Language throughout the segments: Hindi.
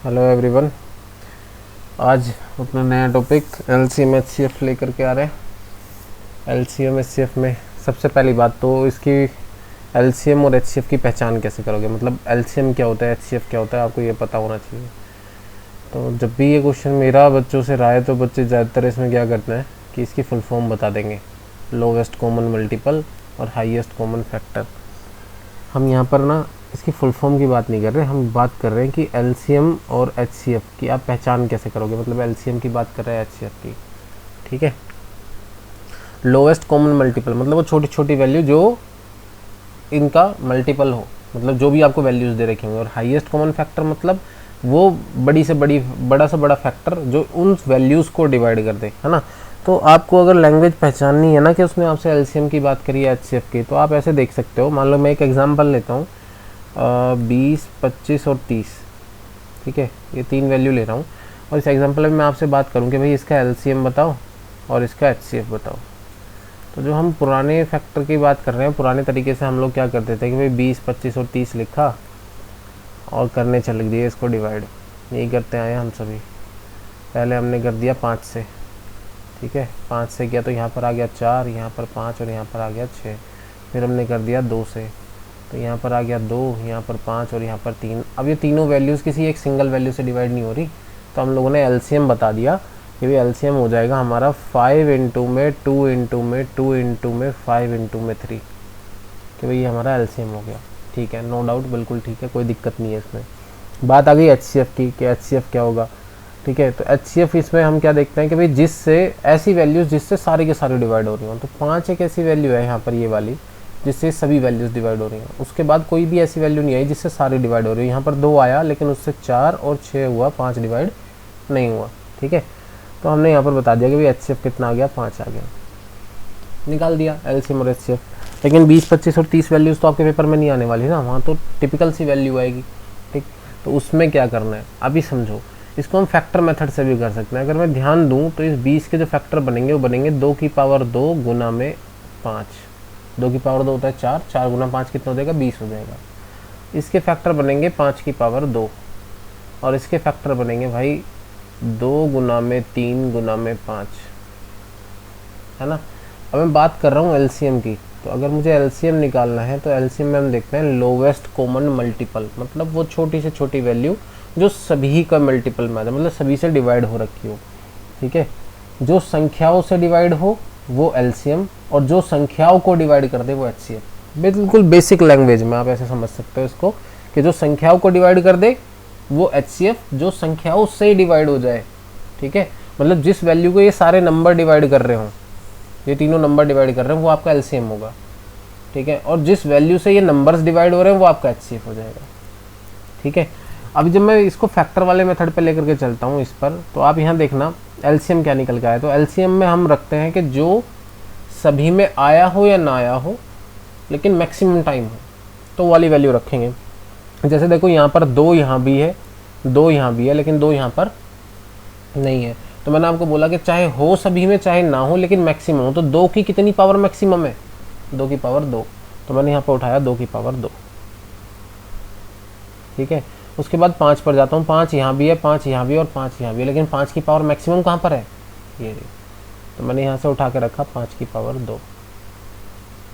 Hello everyone. आज अपना नया टॉपिक एलसीएम एचसीएफ लेकर के आ रहे हैं। एलसीएम एचसीएफ में सबसे पहली बात तो इसकी एलसीएम और एचसीएफ की पहचान कैसे करोगे, मतलब एलसीएम क्या होता है, एचसीएफ क्या होता है, आपको ये पता होना चाहिए। तो जब भी ये क्वेश्चन मेरा बच्चों से रहा है तो बच्चे ज़्यादातर इसमें क्या करते हैं कि इसकी फुल फॉर्म बता देंगे, लोवेस्ट कॉमन मल्टीपल और हाईएस्ट कॉमन फैक्टर। हम यहाँ पर ना इसकी फुल फॉर्म की बात नहीं कर रहे, हम बात कर रहे हैं कि एलसीएम और एचसीएफ की आप पहचान कैसे करोगे, मतलब एलसीएम की बात कर रहे हैं एचसीएफ की, ठीक है। लोवेस्ट कॉमन मल्टीपल मतलब वो छोटी छोटी वैल्यू जो इनका मल्टीपल हो, मतलब जो भी आपको वैल्यूज़ दे रखे होंगे। और हाईएस्ट कॉमन फैक्टर मतलब वो बड़ी से बड़ा फैक्टर जो उन वैल्यूज़ को डिवाइड कर दे, है ना। तो आपको अगर लैंग्वेज पहचाननी है ना कि उसमें आपसे एलसीएम की बात करी है एचसीएफ की, तो आप ऐसे देख सकते हो। मान लो मैं एक एग्जांपल लेता हूँ, 20, 25 और 30, ठीक है, ये तीन वैल्यू ले रहा हूँ। और इस एग्जांपल में मैं आपसे बात करूँ कि भाई इसका एलसीएम बताओ और इसका एचसीएफ बताओ। तो जो हम पुराने फैक्टर की बात कर रहे हैं, पुराने तरीके से हम लोग क्या करते थे कि भाई 20, 25 और 30 लिखा और करने चल दिए इसको डिवाइड। यही करते आए हम सभी। पहले हमने कर दिया 5 से, ठीक है, 5 से किया तो यहाँ पर आ गया 4, यहाँ पर 5 और यहाँ पर आ गया 6। फिर हमने कर दिया 2 से, तो यहाँ पर आ गया 2, यहाँ पर 5 और यहाँ पर 3। अब ये तीनों वैल्यूज़ किसी एक सिंगल वैल्यू से डिवाइड नहीं हो रही, तो हम लोगों ने एलसीएम बता दिया कि भाई एलसीएम हो जाएगा हमारा 5 इंटू में 2 इंटू में 2 इंटू में 5 इंटू में 3, कि भाई ये हमारा एलसीएम हो गया। ठीक है, नो डाउट, बिल्कुल ठीक है, कोई दिक्कत नहीं है इसमें। बात आ गई एचसीएफ की कि एचसीएफ क्या होगा, ठीक है। तो एचसीएफ इसमें हम क्या देखते हैं कि भाई जिससे ऐसी वैल्यूज़ जिससे सारी के सारी डिवाइड हो रही हो। तो 5 एक ऐसी वैल्यू है यहाँ पर, ये वाली, जिससे सभी वैल्यूज़ डिवाइड हो रही हैं। उसके बाद कोई भी ऐसी वैल्यू नहीं आई जिससे सारी डिवाइड हो रही है। यहाँ पर 2 आया लेकिन उससे 4 और 6 हुआ, 5 डिवाइड नहीं हुआ, ठीक है। तो हमने यहाँ पर बता दिया कि भाई एचसीएफ कितना आ गया, 5 आ गया, निकाल दिया एलसीएम और एचसीएफ। लेकिन 20, 25 और 30 वैल्यूज़ तो आपके पेपर में नहीं आने वाली ना, वहाँ तो टिपिकल सी वैल्यू आएगी, ठीक। तो उसमें क्या करना है अभी समझो। इसको हम फैक्टर मेथड से भी कर सकते हैं। अगर मैं ध्यान दूं तो इस 20 के जो फैक्टर बनेंगे वो बनेंगे 2 की पावर 2 गुना में 5। 2 की पावर 2 होता है 4, 4 गुना 5 कितना हो जाएगा, 20 हो जाएगा। इसके फैक्टर बनेंगे 5 की पावर 2 और इसके फैक्टर बनेंगे भाई 2 गुना में 3 गुना में 5, है ना। अब मैं बात कर रहा हूँ एलसीएम की। तो अगर मुझे एलसीएम निकालना है तो एलसीएम में हम देखते हैं लोवेस्ट कॉमन मल्टीपल, मतलब वो छोटी से छोटी वैल्यू जो सभी का मल्टीपल में आ जाए, मतलब सभी से डिवाइड हो रखी हो, ठीक है। जो संख्याओं से डिवाइड हो वो एलसीएम और जो संख्याओं को डिवाइड कर दे वो एचसीएफ। बिल्कुल बेसिक लैंग्वेज में आप ऐसे समझ सकते हो इसको कि जो संख्याओं को डिवाइड कर दे वो एचसीएफ, जो संख्याओं से डिवाइड हो जाए, ठीक है, मतलब जिस वैल्यू को ये सारे नंबर डिवाइड कर रहे हों, ये तीनों नंबर डिवाइड कर रहे हैं, वो आपका एलसीएम होगा, ठीक है। और जिस वैल्यू से ये नंबर्स डिवाइड हो रहे हैं वो आपका एचसीएफ हो जाएगा, ठीक है। अभी जब मैं इसको फैक्टर वाले मेथड पे लेकर के चलता हूँ इस पर, तो आप यहाँ देखना एलसीएम क्या निकल के आया। तो एलसीएम में हम रखते हैं कि जो सभी में आया हो या ना आया हो लेकिन मैक्सिमम टाइम हो, तो वाली वैल्यू रखेंगे। जैसे देखो यहाँ पर 2 यहाँ भी है, 2 यहाँ भी है, लेकिन 2 यहाँ पर नहीं है। तो मैंने आपको बोला कि चाहे हो सभी में चाहे ना हो लेकिन मैक्सिमम हो। तो 2 की कितनी पावर मैक्सिमम है, 2 की पावर 2। तो मैंने यहाँ पर उठाया 2 की पावर 2, ठीक है। उसके बाद 5 पर जाता हूँ, 5 यहाँ भी है, 5 यहाँ भी है और 5 यहाँ भी है, लेकिन 5 की पावर मैक्सिमम कहाँ पर है, ये। तो मैंने यहाँ से उठा के रखा 5 की पावर 2,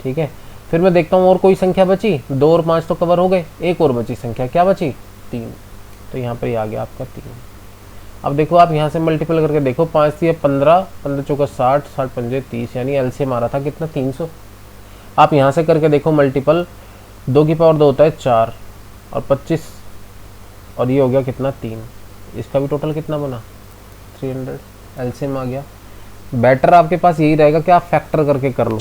ठीक है। फिर मैं देखता हूँ और कोई संख्या बची, 2 और 5 तो कवर हो गए, एक और बची संख्या, क्या बची, 3। तो यहाँ पर ये आ गया आपका 3। अब देखो आप यहाँ से मल्टीपल करके देखो, 5 थी 15, 15 चौका 60, 60 पंजे 30, यानी एलसीएम आ रहा था कितना, 300। आप यहाँ से करके देखो मल्टीपल, 2 की पावर 2 होता है 4 और 25 और ये हो गया कितना, 3। इसका भी टोटल कितना बना, 300, एलसीएम आ गया। बेटर आपके पास यही रहेगा कि आप फैक्टर करके कर लो,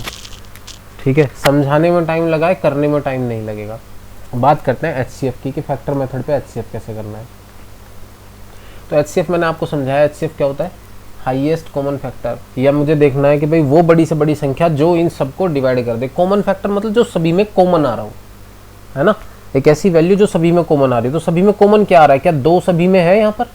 ठीक है। समझाने में टाइम लगाए, करने में टाइम नहीं लगेगा। बात करते हैं एचसीएफ की कि फैक्टर मेथड पे एचसीएफ कैसे करना है। तो एचसीएफ मैंने आपको समझाया, एचसीएफ क्या होता है, हाईएस्ट कॉमन फैक्टर। या मुझे देखना है कि भाई वो बड़ी से बड़ी संख्या जो इन सबको डिवाइड कर दे। कॉमन फैक्टर मतलब जो सभी में कॉमन आ रहा हो, है ना, एक ऐसी वैल्यू जो सभी में कॉमन आ रही है। तो सभी में कॉमन क्या आ रहा है, क्या 2 सभी में है, यहाँ पर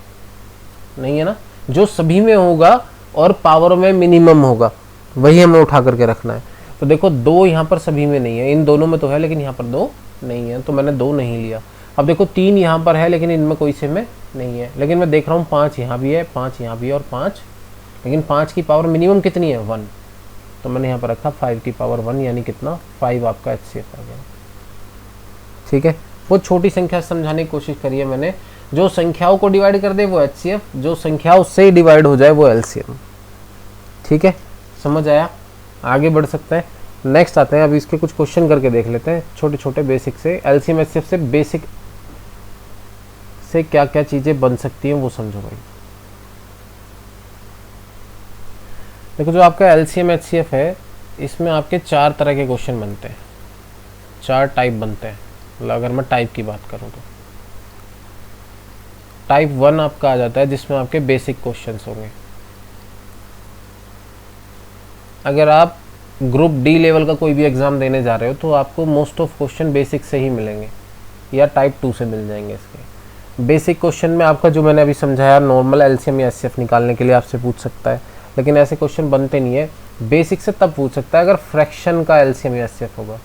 नहीं है ना। जो सभी में होगा और पावर में मिनिमम होगा वही हमें उठा करके रखना है। तो देखो 2 यहाँ पर सभी में नहीं है, इन दोनों में तो है लेकिन यहाँ पर 2 नहीं है, तो मैंने 2 नहीं लिया। अब देखो 3 यहाँ पर है लेकिन इनमें कोई से में नहीं है, लेकिन मैं देख रहा हूँ 5 यहाँ भी है, 5 यहाँ भी है और 5, लेकिन 5 की पावर मिनिमम कितनी है 1, तो मैंने यहाँ पर रखा 5 की पावर 1 यानी कितना 5 आपका HCF आ गया। ठीक है, वो छोटी संख्या समझाने की कोशिश करी है मैंने, जो संख्याओं को डिवाइड कर दे वो HCF, जो संख्या उससे ही डिवाइड हो जाए वो LCM। ठीक है, समझ आया, आगे बढ़ सकते हैं। नेक्स्ट आते हैं, अभी इसके कुछ क्वेश्चन करके देख लेते हैं छोटे छोटे बेसिक से। LCM HCF से बेसिक से क्या क्या चीज़ें बन सकती हैं वो समझो भाई। देखो जो आपका LCM HCF है इसमें आपके 4 तरह के क्वेश्चन बनते हैं, 4 टाइप बनते हैं। मतलब अगर मैं टाइप की बात करूं तो टाइप 1 आपका आ जाता है जिसमें आपके बेसिक क्वेश्चंस होंगे। अगर आप ग्रुप डी लेवल का कोई भी एग्ज़ाम देने जा रहे हो तो आपको मोस्ट ऑफ क्वेश्चन बेसिक से ही मिलेंगे या टाइप 2 से मिल जाएंगे। इसके बेसिक क्वेश्चन में आपका जो मैंने अभी समझाया नॉर्मल LCM या HCF निकालने के लिए आपसे पूछ सकता है, लेकिन ऐसे क्वेश्चन बनते नहीं है। बेसिक से तब पूछ सकता है अगर फ्रैक्शन का LCM या HCF होगा।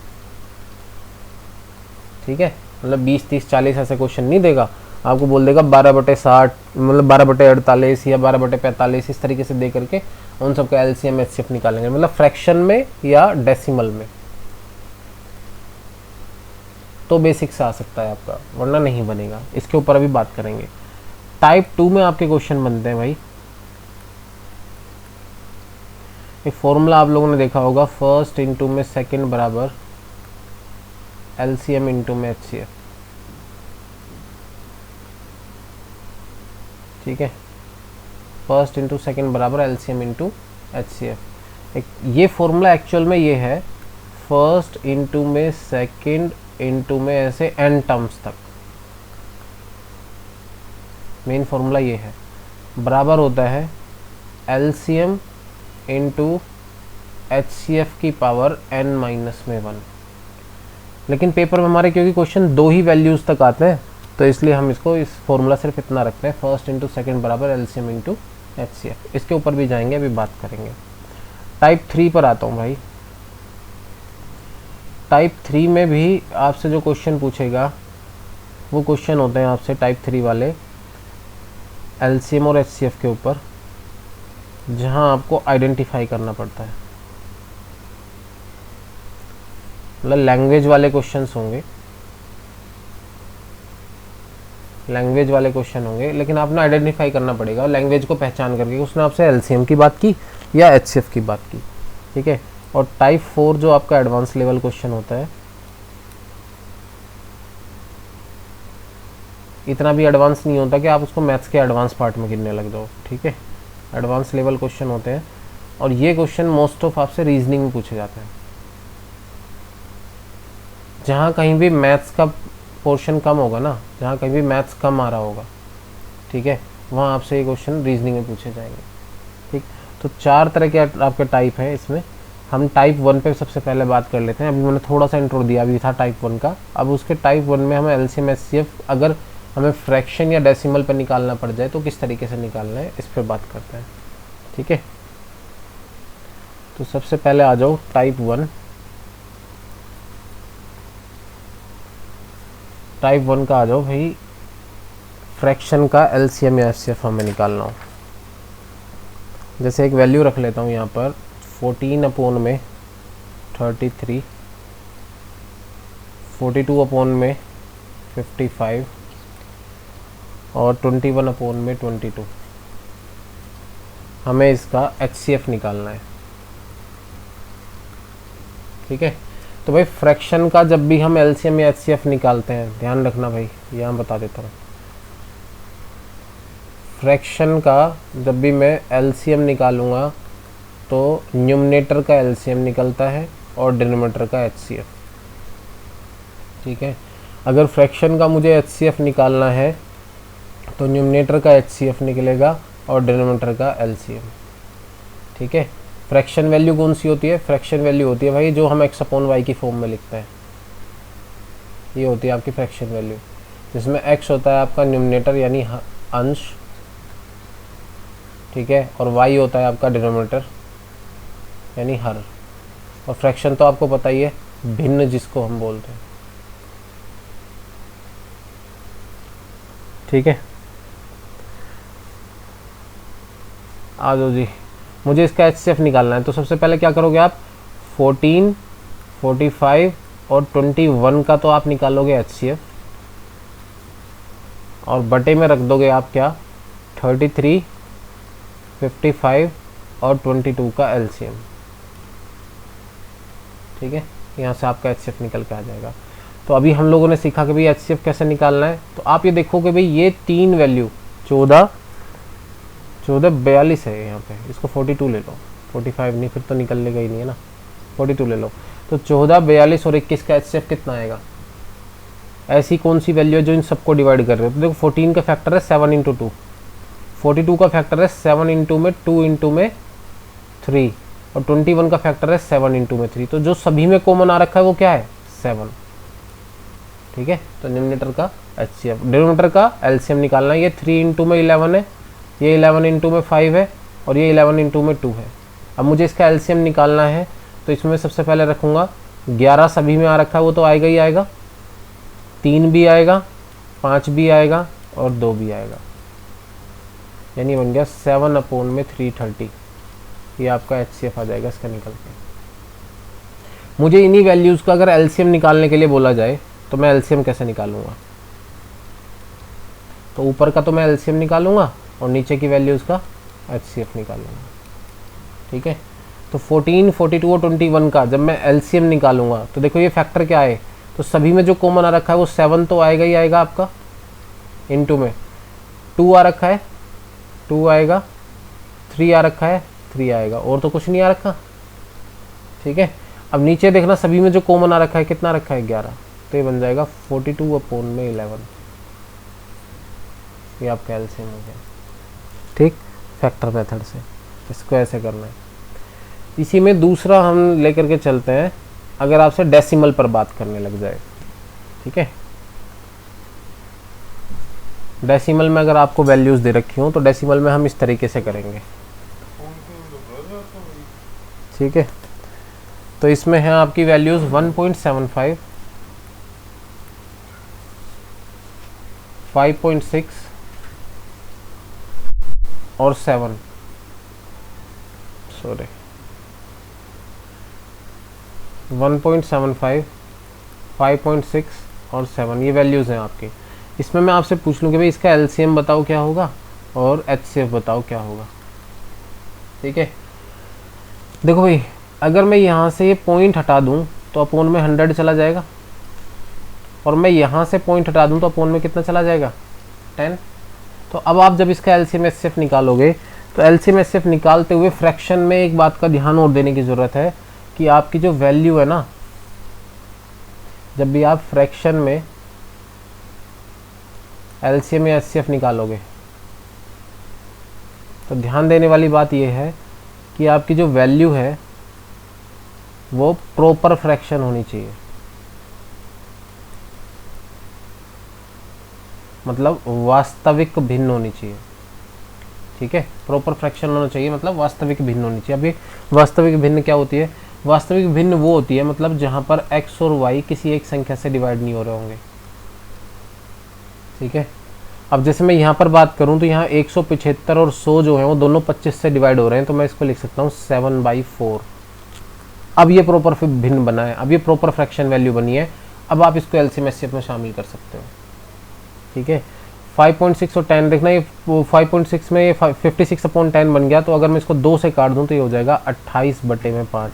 ठीक है, मतलब 20 30 40 ऐसे क्वेश्चन नहीं देगा, आपको बोल देगा 12/60 मतलब 12/48 या 12/45 इस तरीके से दे करके उन सब का LCM HCF निकालेंगे, मतलब फ्रैक्शन में या डेसिमल में, तो बेसिक से आ सकता है आपका, वरना नहीं बनेगा। इसके ऊपर अभी बात करेंगे। टाइप 2 में आपके क्वेश्चन बनते हैं भाई। एक फॉर्मूला आप लोगों ने देखा होगा, फर्स्ट इंटू में सेकंड बराबर LCM इंटू में HCF। ठीक है, फर्स्ट इंटू सेकंड बराबर LCM इंटू HCF। एक ये फॉर्मूला एक्चुअल में ये है, फर्स्ट इंटू में सेकंड इंटू में ऐसे n टर्म्स तक, मेन फॉर्मूला ये है, बराबर होता है LCM इंटू HCF की पावर n-1। लेकिन पेपर में हमारे क्योंकि क्वेश्चन 2 ही वैल्यूज़ तक आते हैं तो इसलिए हम इसको इस फॉर्मूला सिर्फ इतना रखते हैं, फर्स्ट इंटू सेकेंड बराबर LCM इंटू HCF। इसके ऊपर भी जाएंगे, अभी बात करेंगे। टाइप 3 पर आता हूँ भाई। टाइप 3 में भी आपसे जो क्वेश्चन पूछेगा वो क्वेश्चन होते हैं आपसे टाइप 3 वाले LCM और HCF के ऊपर, जहाँ आपको आइडेंटिफाई करना पड़ता है। मतलब लैंग्वेज वाले क्वेश्चंस होंगे, लैंग्वेज वाले क्वेश्चन होंगे, लेकिन आपने आइडेंटिफाई करना पड़ेगा लैंग्वेज को पहचान करके उसने आपसे LCM की बात की या HCF की बात की। ठीक है, और टाइप 4 जो आपका एडवांस लेवल क्वेश्चन होता है, इतना भी एडवांस नहीं होता कि आप उसको मैथ्स के एडवांस पार्ट में गिनने लग जाओ। ठीक है, एडवांस लेवल क्वेश्चन होते हैं और ये क्वेश्चन मोस्ट ऑफ आपसे रीजनिंग में पूछे जाते हैं। जहाँ कहीं भी मैथ्स का पोर्शन कम होगा ना, जहाँ कहीं भी मैथ्स कम आ रहा होगा, ठीक है, वहाँ आपसे ये क्वेश्चन रीजनिंग में पूछे जाएंगे। ठीक, तो 4 तरह के आपके टाइप हैं। इसमें हम टाइप 1 पे सबसे पहले बात कर लेते हैं। अभी मैंने थोड़ा सा इंट्रो दिया भी था टाइप 1 का। अब उसके टाइप 1 में हमें LCM HCF अगर हमें फ्रैक्शन या डेसिमल पर निकालना पड़ जाए तो किस तरीके से निकालना है, इस पर बात करते हैं। ठीक है, तो सबसे पहले आ जाओ टाइप 1। टाइप 1 का आ जाओ भाई, फ्रैक्शन का LCM या HCF हमें निकालना हो। जैसे एक वैल्यू रख लेता हूँ यहाँ पर 14 अपॉन में 33, 42 अपॉन में 55 और 21 अपॉन में 22। हमें इसका HCF निकालना है। ठीक है, तो भाई फ्रैक्शन का जब भी हम LCM या HCF निकालते हैं, ध्यान रखना भाई, यहाँ बता देता हूँ। फ्रैक्शन का जब भी मैं LCM निकालूंगा तो न्यूमरेटर का LCM निकलता है और डिनोमिनेटर का HCF। ठीक है, अगर फ्रैक्शन का मुझे HCF निकालना है तो न्यूमरेटर का HCF निकलेगा और डिनोमिनेटर का LCM। ठीक है, फ्रैक्शन वैल्यू कौन सी होती है? फ्रैक्शन वैल्यू होती है भाई जो हम x अपॉन वाई की फॉर्म में लिखते हैं, ये होती है आपकी फ्रैक्शन वैल्यू, जिसमें x होता है आपका न्यूमरेटर यानी अंश, ठीक है, और y होता है आपका डिनोमिनेटर यानी हर। और फ्रैक्शन तो आपको पता ही है, भिन्न जिसको हम बोलते हैं। ठीक है, आ जाओ जी, मुझे इसका HCF निकालना है। तो सबसे पहले क्या करोगे आप, 14, 45 और 21 का तो आप निकालोगे HCF, और बटे में रख दोगे आप क्या, 33, 55 और 22 का LCM। ठीक है, यहाँ से आपका HCF निकल के आ जाएगा। तो अभी हम लोगों ने सीखा कि भाई HCF कैसे निकालना है। तो आप ये देखो कि भाई ये तीन वैल्यू 14, 42 है यहाँ पे, इसको 42 ले लो, 45 नहीं, फिर तो निकलने ही नहीं है ना, 42 ले लो। तो 14, 42 और 21 का HCF कितना आएगा। ऐसी कौन सी वैल्यू है जो इन सबको डिवाइड कर रहे हो। तो देखो 14 का फैक्टर है 7 × 2, 42 का फैक्टर है 7 × में 2 × में 3, और 21 का फैक्टर है 7 × में 3। तो जो सभी में कॉमन आ रखा है वो क्या है, 7। ठीक है, तो न्यूमरेटर का HCF, डिनोमिनेटर का LCM निकालना है। ये 3 × में 11 है, ये 11 × में 5 है, और ये 11 × में 2 है। अब मुझे इसका LCM निकालना है, तो इसमें सबसे पहले रखूँगा 11 सभी में आ रखा है, वो तो आएगा ही आएगा, 3 भी आएगा, 5 भी आएगा और 2 भी आएगा, यानी बन गया 7/330। ये आपका HCF आ जाएगा इसका निकल के। मुझे इन्हीं वैल्यूज़ का अगर LCM निकालने के लिए बोला जाए तो मैं LCM कैसे निकालूंगा। तो ऊपर का तो मैं LCM निकालूंगा और नीचे की वैल्यूज़ का HCF निकालूंगा। ठीक है, तो 14, 42 और 21 का जब मैं LCM निकालूंगा तो देखो ये फैक्टर क्या है, तो सभी में जो कॉमन आ रखा है वो 7 तो आएगा ही आएगा आपका, इनटू में 2 आ रखा है 2 आएगा, 3 आ रखा है 3 आएगा, और तो कुछ नहीं आ रखा। ठीक है, अब नीचे देखना सभी में जो कॉमन आ रखा है कितना रखा है, 11, तो ये बन जाएगा 42/11। ये आपका LCM हो गया। ठीक, फैक्टर मेथड से इसको ऐसे करना है। इसी में दूसरा हम लेकर के चलते हैं, अगर आपसे डेसिमल पर बात करने लग जाए। ठीक है, डेसिमल में अगर आपको वैल्यूज़ दे रखी हो तो डेसिमल में हम इस तरीके से करेंगे। ठीक है, तो इसमें है आपकी वैल्यूज़ 1.75, 5.6 और 7, सॉरी 1.75, 5.6 और 7, ये वैल्यूज़ हैं आपकी। इसमें मैं आपसे पूछ लूँ कि भाई इसका LCM बताओ क्या होगा और HCF बताओ क्या होगा। ठीक है, देखो भाई अगर मैं यहाँ से ये पॉइंट हटा दूँ तो अपोन में 100 चला जाएगा, और मैं यहाँ से पॉइंट हटा दूँ तो अपोन में कितना चला जाएगा, 10। तो अब आप जब इसका LCM HCF निकालोगे तो LCM HCF निकालते हुए फ्रैक्शन में एक बात का ध्यान और देने की ज़रूरत है कि आपकी जो वैल्यू है ना, जब भी आप फ्रैक्शन में LCM या HCF निकालोगे तो ध्यान देने वाली बात यह है कि आपकी जो वैल्यू है वो प्रॉपर फ्रैक्शन होनी चाहिए, मतलब वास्तविक भिन्न होनी चाहिए। ठीक है, प्रॉपर फ्रैक्शन होना चाहिए मतलब वास्तविक भिन्न होनी चाहिए। अभी वास्तविक भिन्न क्या होती है, वास्तविक भिन्न वो होती है मतलब जहाँ पर x और y किसी एक संख्या से डिवाइड नहीं हो रहे होंगे। ठीक है, अब जैसे मैं यहाँ पर बात करूँ तो यहाँ 175 और 100 जो है वो दोनों 25 से डिवाइड हो रहे हैं, तो मैं इसको लिख सकता हूँ 7/4। अब ये प्रॉपर भिन्न बना है, अब ये प्रॉपर फ्रैक्शन वैल्यू बनी है। अब आप इसको LCM HCF में शामिल कर सकते हो। ठीक है, 5.6 और 10 देखना, ये 5.6 में ये 56/10 बन गया, तो अगर मैं इसको 2 से काट दूं तो ये हो जाएगा 28/5।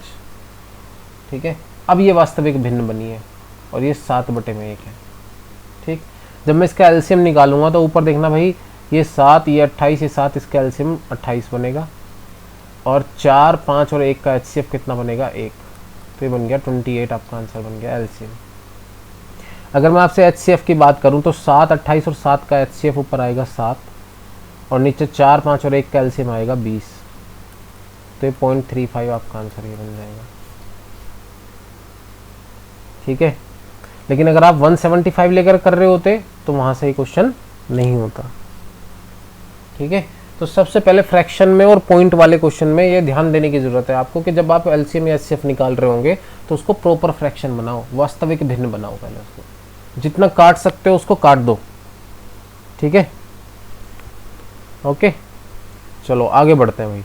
ठीक है, अब ये वास्तविक भिन्न बनी है और ये 7/1 है। ठीक, जब मैं इसका LCM निकालूंगा तो ऊपर देखना भाई, ये 7 ये 28 ये 7, इसका LCM 28 बनेगा, और 4, 5 और 1 का HCF कितना बनेगा, 1, तो ये बन गया 28। आपका आंसर बन गया LCM। अगर मैं आपसे HCF की बात करूं तो 7, 28 और 7 का HCF ऊपर आएगा 7, और नीचे 4, 5 और 1 का LCM आएगा 20, तो ये 0.35 आपका आंसर ये बन जाएगा। ठीक है, लेकिन अगर आप 175 लेकर कर रहे होते तो वहाँ से ही क्वेश्चन नहीं होता। ठीक है, तो सबसे पहले फ्रैक्शन में और पॉइंट वाले क्वेश्चन में ये ध्यान देने की ज़रूरत है आपको कि जब आप LCM या HCF निकाल रहे होंगे तो उसको प्रॉपर फ्रैक्शन बनाओ, वास्तविक भिन्न बनाओ। पहले उसको जितना काट सकते हो उसको काट दो, ठीक है, ओके। चलो आगे बढ़ते हैं भाई।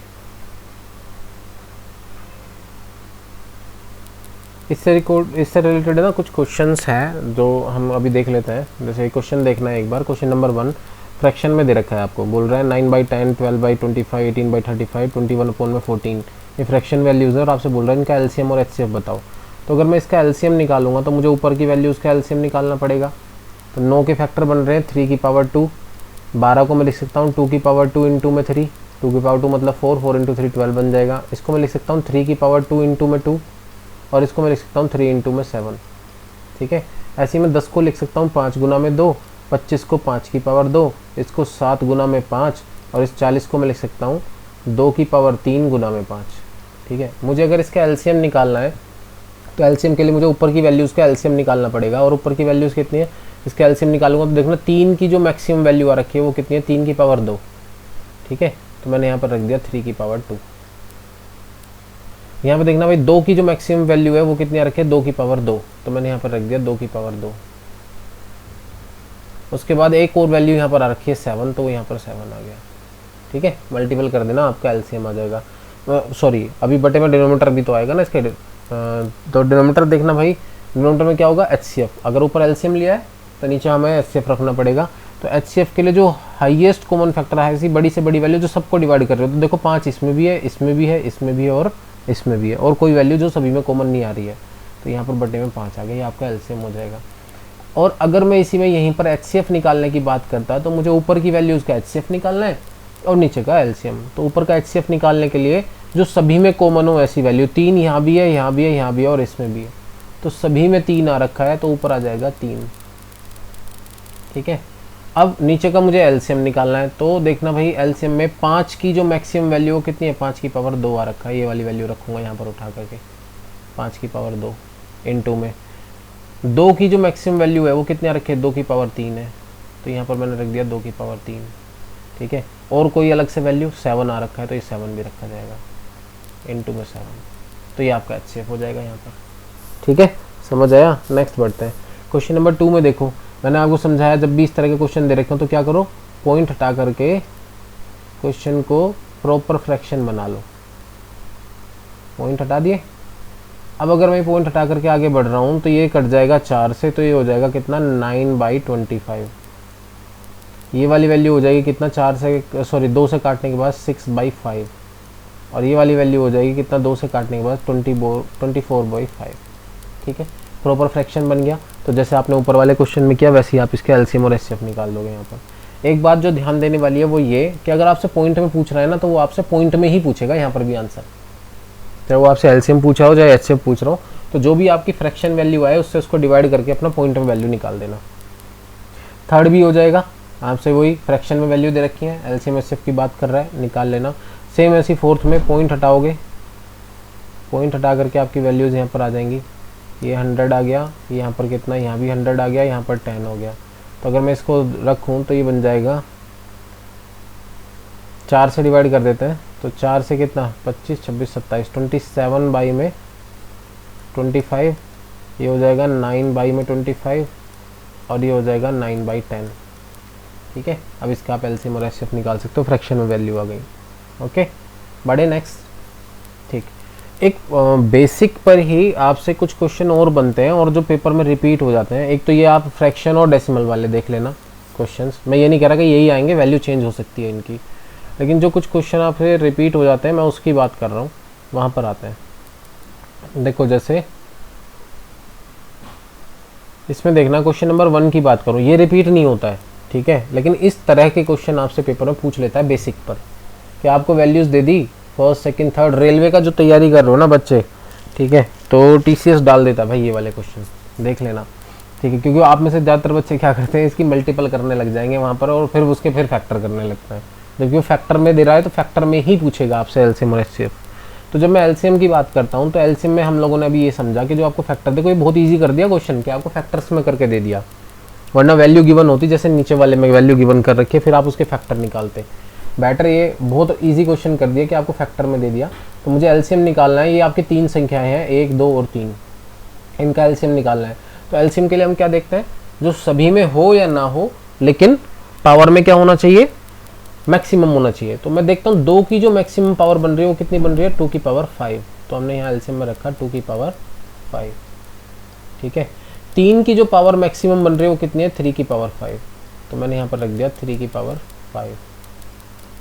इससे रिलेटेड ना कुछ क्वेश्चंस हैं जो हम अभी देख लेते हैं। जैसे क्वेश्चन देखना है एक बार। क्वेश्चन नंबर 1 फ्रैक्शन में दे रखा है, आपको बोल रहा है 9/10, 12/25, 18/35, 21/14। ये फ्रैक्शन वैल्यूज़ है और आपसे बोल रहा है इनका एलसीएम और एचसीएफ बताओ। तो अगर मैं इसका एलसीएम निकालूंगा तो मुझे ऊपर की वैल्यूज़ का एलसीएम निकालना पड़ेगा। तो 9 के फैक्टर बन रहे हैं 3 की पावर 2, 12 को मैं लिख सकता हूँ 2 की पावर 2 इंटू में 3, 2 की पावर 2 मतलब 4, 4 इंटू 3 12 बन जाएगा। इसको मैं लिख सकता हूँ 3 की पावर 2 इंटू में 2, और इसको मैं लिख सकता हूँ 3 इंटू में 7। ठीक है, ऐसे ही मैं 10 को लिख सकता हूँ 5 गुना में 2, 25 को 5 की पावर 2, इसको 7 गुना में 5, और इस 40 को मैं लिख सकता हूँ 2 की पावर 3 गुना में 5। ठीक है, मुझे अगर इसका एलसीएम निकालना है तो एलसीएम के लिए मुझे ऊपर की वैल्यूज़ का एलसीएम निकालना पड़ेगा। और ऊपर की वैल्यूज़ कितनी है, इसका एलसीएम निकालूंगा तो देखना 3 की जो मैक्सिमम वैल्यू आ रखी है वो कितनी है, 3 की पावर 2। ठीक है, तो मैंने यहाँ पर रख दिया 3 की पावर 2। यहाँ पे देखना भाई 2 की जो मैक्सिमम वैल्यू है वो कितनी आ रखी है, 2 की पावर 2, तो मैंने यहाँ पर रख दिया 2 की पावर 2। उसके बाद एक और वैल्यू यहाँ पर आ रखी है 7, तो यहाँ पर 7 आ गया। ठीक है, मल्टीपल कर देना, आपका एलसीएम आ जाएगा। सॉरी, अभी बटे में डिनोमिनेटर भी तो आएगा ना इसके। तो डिनोमिनेटर देखना भाई, डिनोमिनेटर में क्या होगा, एचसीएफ। अगर ऊपर एलसीएम लिया है तो नीचे हमें एचसीएफ रखना पड़ेगा। तो एचसीएफ के लिए जो हाईएस्ट कॉमन फैक्टर है, ऐसी बड़ी से बड़ी वैल्यू जो सबको डिवाइड कर रहे हो, तो देखो 5 इसमें भी है, इसमें भी है, इसमें भी है और इसमें भी है, और कोई वैल्यू जो सभी में कॉमन नहीं आ रही है। तो यहाँ पर बटे में 5 आ गया, ये आपका एलसीएम हो जाएगा। और अगर मैं इसी में यहीं पर एचसीएफ निकालने की बात करता तो मुझे ऊपर की वैल्यूज़ का एचसीएफ निकालना है और नीचे का एलसीएम। तो ऊपर का एचसीएफ निकालने के लिए जो सभी में कॉमन हो ऐसी वैल्यू, 3 यहाँ भी है, यहाँ भी है, यहाँ भी है और इसमें भी है, तो सभी में 3 आ रखा है, तो ऊपर आ जाएगा 3। ठीक है, अब नीचे का मुझे एलसीएम निकालना है। तो देखना भाई एलसीएम में 5 की जो मैक्सिमम वैल्यू वो कितनी है, 5 की पावर 2 आ रखा है। ये वाली वैल्यू रखूँगा यहाँ पर उठा करके, 5 की पावर 2 इंटू में 2 की जो मैक्सिमम वैल्यू है वो कितनी आ रखी है, 2 की पावर 3 है, तो यहाँ पर मैंने रख दिया 2 की पावर 3। ठीक है, और कोई अलग से वैल्यू 7 आ रखा है, तो ये 7 भी रखा जाएगा इंटू में 7, तो ये आपका एचसीएफ हो जाएगा यहाँ पर। ठीक है, समझ आया। नेक्स्ट बढ़ते हैं। क्वेश्चन नंबर 2 में देखो, मैंने आपको समझाया जब भी इस तरह के क्वेश्चन दे रखे हो तो क्या करो, पॉइंट हटा करके क्वेश्चन को प्रॉपर फ्रैक्शन बना लो। पॉइंट हटा दिए। अब अगर मैं पॉइंट हटा करके आगे बढ़ रहा हूँ तो ये कट जाएगा 4 से, तो ये हो जाएगा कितना, 9/25। ये वाली वैल्यू हो जाएगी कितना, 4 से सॉरी 2 से काटने के बाद 6/5, और ये वाली वैल्यू हो जाएगी कितना, 2 से काटने के बाद 24/5। ठीक है, प्रॉपर फ्रैक्शन बन गया। तो जैसे आपने ऊपर वाले क्वेश्चन में किया वैसे ही आप इसके एलसीएम और एचसीएफ निकाल दोगे। यहाँ पर एक बात जो ध्यान देने वाली है वो ये कि अगर आपसे पॉइंट में पूछ रहा है ना तो वो आपसे पॉइंट में ही पूछेगा यहाँ पर भी आंसर, चाहे वो आपसे एलसीएम पूछा हो चाहे एचसीएफ पूछ रहा हो। तो जो भी आपकी फ्रैक्शन वैल्यू आए उससे उसको डिवाइड करके अपना पॉइंट में वैल्यू निकाल देना। थर्ड भी हो जाएगा, आपसे वही फ्रैक्शन में वैल्यू दे रखी है, एलसीएम एचसीएफ की बात कर रहा है, निकाल लेना। सेम ऐसी फोर्थ में पॉइंट हटाओगे, पॉइंट हटा करके आपकी वैल्यूज़ यहाँ पर आ जाएंगी। ये 100 आ गया, यहाँ पर कितना, यहाँ भी 100 आ गया, यहाँ पर 10 हो गया। तो अगर मैं इसको रखूँ तो ये बन जाएगा, 4 से डिवाइड कर देते हैं, तो 4 से कितना, 25, 26, 27, 27 बाई में 25, ये हो जाएगा 9 बाई में 25, और ये हो जाएगा 9/10। ठीक है, अब इसका आप एलसीएम और एचसीएफ निकाल सकते हो, फ्रैक्शन में वैल्यू आ गई। ओके, बढ़े नेक्स्ट। ठीक, एक बेसिक पर ही आपसे कुछ क्वेश्चन और बनते हैं और जो पेपर में रिपीट हो जाते हैं। एक तो ये आप फ्रैक्शन और डेसिमल वाले देख लेना क्वेश्चंस। मैं ये नहीं कह रहा कि यही आएंगे, वैल्यू चेंज हो सकती है इनकी, लेकिन जो कुछ क्वेश्चन आपसे रिपीट हो जाते हैं मैं उसकी बात कर रहा हूँ, वहाँ पर आते हैं। देखो जैसे इसमें देखना, क्वेश्चन नंबर 1 की बात करूँ, ये रिपीट नहीं होता है, ठीक है, लेकिन इस तरह के क्वेश्चन आपसे पेपर में पूछ लेता है बेसिक पर, कि आपको values they the first second third. Railway का जो तैयारी कर रहे हो ना बच्चे, ठीक है, तो टीसीएस डाल देता भाई ये वाले क्वेश्चन, देख लेना। ठीक है, क्योंकि आप में से ज़्यादातर बच्चे क्या करते हैं, इसकी मल्टीपल करने लग जाएंगे वहाँ पर, और फिर उसके फिर फैक्टर करने लगता है। जबकि वो फैक्टर में दे रहा है तो फैक्टर में ही पूछेगा आपसे एलसीएम और एचसीएफ। तो जब मैं एलसीएम की बात करता हूँ तो एलसीएम में हम लोगों ने अभी ये समझा कि जो आपको फैक्टर, देखो ये बहुत ईजी कर दिया क्वेश्चन, कि आपको फैक्टर्स में करके दे दिया, वरना वैल्यू गिवन होती, जैसे नीचे वाले में वैल्यू गिवन कर रखी है फिर आप उसके फैक्टर निकालते। बेटर ये बहुत इजी क्वेश्चन कर दिया कि आपको फैक्टर में दे दिया। तो मुझे एलसीएम निकालना है, ये आपकी 3 संख्याएं हैं, 1, 2 और 3, इनका एलसीएम निकालना है। तो एलसीएम के लिए हम क्या देखते हैं, जो सभी में हो या ना हो, लेकिन पावर में क्या होना चाहिए, मैक्सिमम होना चाहिए। तो मैं देखता हूँ 2 की जो मैक्सिमम पावर बन रही है वो कितनी बन रही है, 2 की पावर 5। तो हमने यहाँ एलसीएम में रखा 2 की पावर 5, ठीक है। 3 की जो पावर मैक्सिमम बन रही है वो कितनी है, 3 की पावर 5। तो मैंने यहाँ पर रख दिया 3 की पावर 5,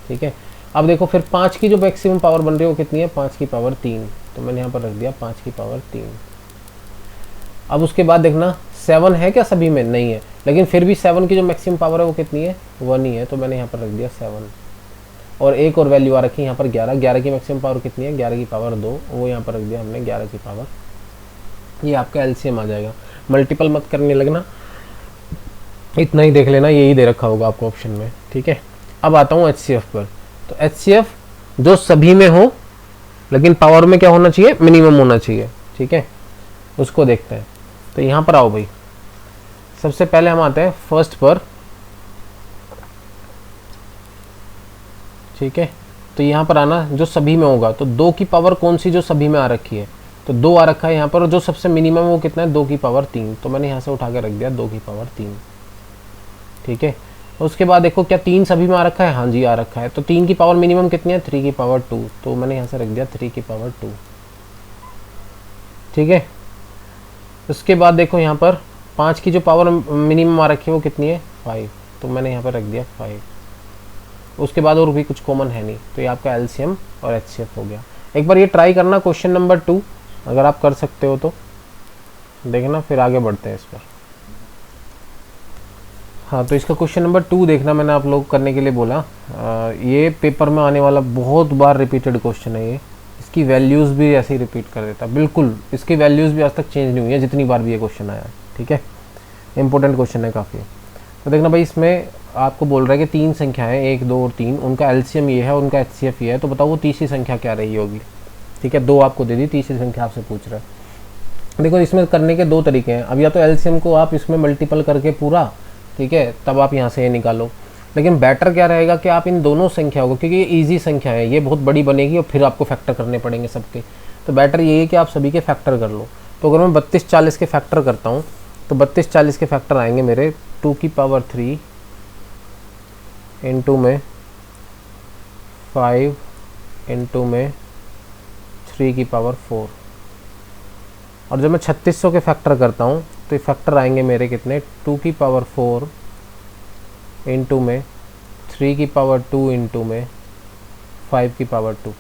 ठीक है। अब देखो फिर 5 की जो मैक्सिमम पावर बन रही है वो कितनी है, 5 की पावर 3। तो मैंने यहाँ पर रख दिया 5 की पावर 3। अब उसके बाद देखना 7 है क्या सभी में, नहीं है, लेकिन फिर भी 7 की जो मैक्सिमम पावर है वो कितनी है, 1 ही है। तो मैंने यहाँ पर रख दिया 7, और एक और वैल्यू आ रखी है यहाँ पर 11। 11 की मैक्सिमम पावर कितनी है, 11 की पावर 2, वो यहाँ पर रख दिया हमने 11 की पावर। ये आपका एलसीएम आ जाएगा। मल्टीपल मत करने लगना, इतना ही देख लेना, यही दे रखा होगा आपको ऑप्शन में, ठीक है। अब आता हूँ एचसीएफ पर। तो एचसीएफ जो सभी में हो लेकिन पावर में क्या होना चाहिए, मिनिमम होना चाहिए, ठीक है, उसको देखते हैं। तो यहाँ पर आओ भाई, सबसे पहले हम आते हैं फर्स्ट पर, ठीक है। तो यहाँ पर आना जो सभी में होगा, तो 2 की पावर कौन सी जो सभी में आ रखी है, तो 2 आ रखा है यहाँ पर, और जो सबसे मिनिमम है वो कितना है, 2 की पावर 3। तो मैंने यहाँ से उठा के रख दिया 2 की पावर 3, ठीक है। उसके बाद देखो क्या 3 सभी में आ रखा है, हाँ जी आ रखा है। तो 3 की पावर मिनिमम कितनी है, 3 की पावर 2। तो मैंने यहाँ से रख दिया 3 की पावर 2, ठीक है। उसके बाद देखो यहाँ पर 5 की जो पावर मिनिमम आ रखी है वो कितनी है, 5। तो मैंने यहाँ पर रख दिया 5। उसके बाद और भी कुछ कॉमन है नहीं, तो ये आपका एलसीएम और एचसीएफ हो गया। एक बार ये ट्राई करना क्वेश्चन नंबर 2, अगर आप कर सकते हो तो देखना, फिर आगे बढ़ते हैं इस पर। हाँ, तो इसका क्वेश्चन नंबर 2 देखना, मैंने आप लोग करने के लिए बोला। ये पेपर में आने वाला बहुत बार रिपीटेड क्वेश्चन है ये। इसकी वैल्यूज़ भी ऐसे ही रिपीट कर देता, बिल्कुल इसकी वैल्यूज़ भी आज तक चेंज नहीं हुई है जितनी बार भी ये क्वेश्चन आया है, ठीक है। इंपॉर्टेंट क्वेश्चन है काफ़ी। तो देखना भाई, इसमें आपको बोल रहा है कि 3 संख्याएं 1, 2 और 3, उनका एलसीएम ये है, उनका एचसीएफ ये है। तो बताओ वो तीसरी संख्या क्या रही होगी, ठीक है। 2 आपको दे दी, तीसरी संख्या आपसे पूछ रहा है। देखो इसमें करने के 2 तरीके हैं। अब या तो एलसीएम को आप इसमें मल्टीपल करके पूरा, ठीक है, तब आप यहाँ से ये निकालो। लेकिन बेटर क्या रहेगा कि आप इन दोनों संख्याओं को, क्योंकि ये ईजी संख्या है, ये बहुत बड़ी बनेगी और फिर आपको फैक्टर करने पड़ेंगे सबके, तो बेटर ये है कि आप सभी के फैक्टर कर लो। तो अगर मैं 32, 40 के फैक्टर करता हूँ, तो 32, 40 के फैक्टर आएंगे मेरे 2 की पावर 3 इंटू में 5 इंटू में 3 की पावर 4। और जब मैं 3600 के फैक्टर करता हूँ तो ये फैक्टर आएंगे मेरे कितने, 2 की पावर 4 इंटू में 3 की पावर 2 इंटू में 5 की पावर 2,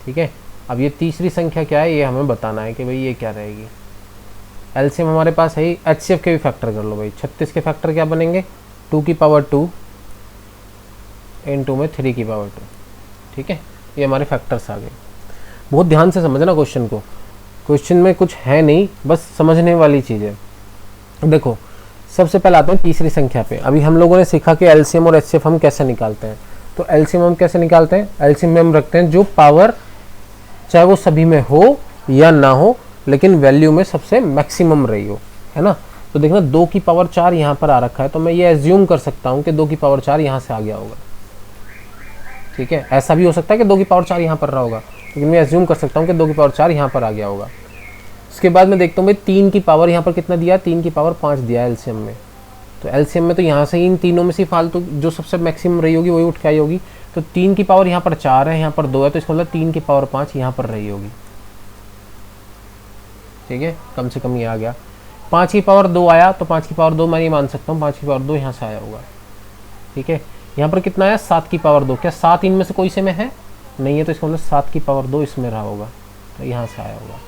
ठीक है। अब ये तीसरी संख्या क्या है ये हमें बताना है कि भाई ये क्या रहेगी। एलसीएम हमारे पास है ही, एचसीएफ के भी फैक्टर कर लो भाई। 36 के फैक्टर क्या बनेंगे, 2 की पावर 2 इंटू में 3 की पावर 2, ठीक है। ये हमारे फैक्टर्स आ गए। बहुत ध्यान से समझना क्वेश्चन को, क्वेश्चन में कुछ है नहीं, बस समझने वाली चीज़ है। देखो सबसे पहले आते हैं तीसरी संख्या पे। अभी हम लोगों ने सीखा कि एलसीएम और एचसीएफ हम कैसे निकालते हैं। तो एलसीएम हम कैसे निकालते हैं, एलसीएम में हम रखते हैं जो पावर चाहे वो सभी में हो या ना हो, लेकिन वैल्यू में सबसे मैक्सिमम रही हो, है ना। तो देखना 2 की पावर 4 यहाँ पर आ रखा है, तो मैं ये एज्यूम कर सकता हूँ कि 2 की पावर 4 यहाँ से आ गया होगा, ठीक है। ऐसा भी हो सकता है कि 2 की पावर 4 यहाँ पर रहा होगा, लेकिन मैं एज्यूम कर सकता हूँ कि 2 की पावर 4 यहाँ पर आ गया होगा। उसके बाद मैं देखता हूँ भाई 3 की पावर यहाँ पर कितना दिया, 3 की पावर 5 दिया एलसीएम में। तो एलसीएम में तो यहाँ से इन तीनों में से फालतू जो सबसे मैक्सिमम रही होगी वही उठ के आई होगी। तो 3 की पावर यहाँ पर 4 है, यहाँ पर 2 है, तो इसका मतलब 3 की पावर 5 यहाँ पर रही होगी, ठीक है। कम से कम ये आ गया। 5 की पावर 2 आया, तो 5 की पावर 2 मैं ये मान सकता हूँ 5 की पावर 2 यहाँ से आया होगा, ठीक है। यहाँ पर कितना आया, 7 की पावर 2। क्या 7 इनमें से कोई से में है, नहीं है, तो इसका मतलब 7 की पावर 2 इसमें रहा होगा, तो यहाँ से आया होगा,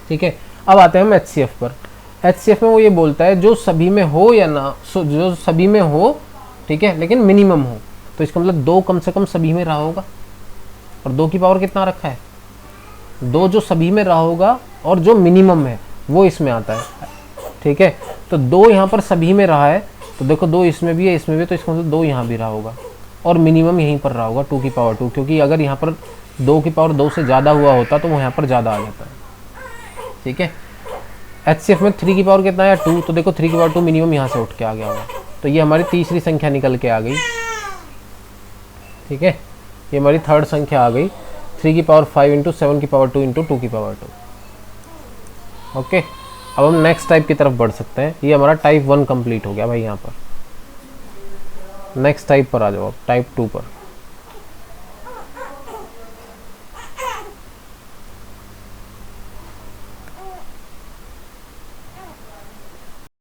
ठीक है। अब आते हैं हम एचसीएफ पर। एचसीएफ में वो ये बोलता है जो सभी में हो या ना, जो सभी में हो, ठीक है, लेकिन मिनिमम हो। तो इसका मतलब 2 कम से कम सभी में रहा होगा, और 2 की पावर कितना रखा है, 2 जो सभी में रहा होगा और जो मिनिमम है वो इसमें आता है, ठीक है। तो 2 यहाँ पर सभी में रहा है, तो देखो 2 इसमें भी है, इसमें भी, तो इसका मतलब 2 यहाँ भी रहा होगा, और मिनिमम यहीं पर रहा होगा 2 की पावर 2, क्योंकि अगर यहाँ पर 2 की पावर 2 से ज़्यादा हुआ होता तो वो यहाँ पर ज़्यादा आ जाता है, ठीक है। एचसीएफ में 3 की पावर कितना है, 2, तो देखो 3 की पावर 2 मिनिमम यहाँ से उठ के आ गया होगा, तो ये हमारी तीसरी संख्या निकल के आ गई, ठीक है। ये हमारी थर्ड संख्या आ गई, 3 की पावर 5 इंटू 7 की पावर 2 इंटू 2 की पावर 2। ओके, अब हम नेक्स्ट टाइप की तरफ बढ़ सकते हैं। ये हमारा टाइप 1 कंप्लीट हो गया भाई यहाँ पर, नेक्स्ट टाइप पर आ जाओ आप, टाइप 2 पर।